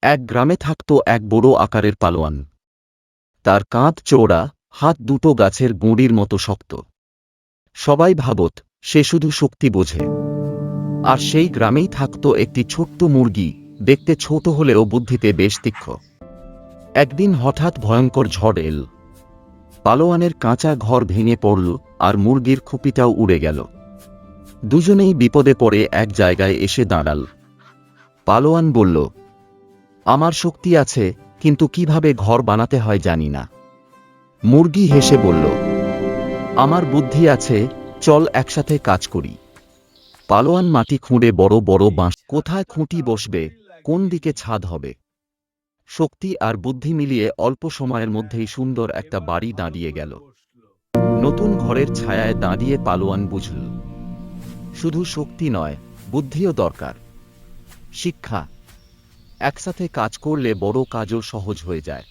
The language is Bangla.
এক গ্রামে থাকত এক বড় আকারের পালোয়ান। তার কাঁধ চওড়া, হাত দুটো গাছের গুঁড়ির মতো শক্ত। সবাই ভাবত সে শুধু শক্তি বোঝে। আর সেই গ্রামেই থাকত একটি ছোট্ট মুরগি, দেখতে ছোট হলেও বুদ্ধিতে বেশ তীক্ষ্ণ। একদিন হঠাৎ ভয়ঙ্কর ঝড় এল। পালোয়ানের কাঁচা ঘর ভেঙে পড়ল, আর মুরগির খুপিটাও উড়ে গেল। দুজনেই বিপদে পড়ে এক জায়গায় এসে দাঁড়াল। পালোয়ান বলল, আমার শক্তি আছে, কিন্তু কিভাবে ঘর বানাতে হয় জানি না। মুরগি হেসে বলল, আমার বুদ্ধি আছে, চল একসাথে কাজ করি। পালোয়ান মাটি খুঁড়ে বড় বড় বাঁশ, কোথায় খুঁটি বসবে, কোন দিকে ছাদ হবে, শক্তি আর বুদ্ধি মিলিয়ে অল্প সময়ের মধ্যেই সুন্দর একটা বাড়ি দাঁড়িয়ে গেল। নতুন ঘরের ছায়ায় দাঁড়িয়ে পালোয়ান বুঝল, শুধু শক্তি নয়, বুদ্ধিও দরকার। শিক্ষা: একসাথে কাজ করলে বড় কাজও সহজ হয়ে যায়।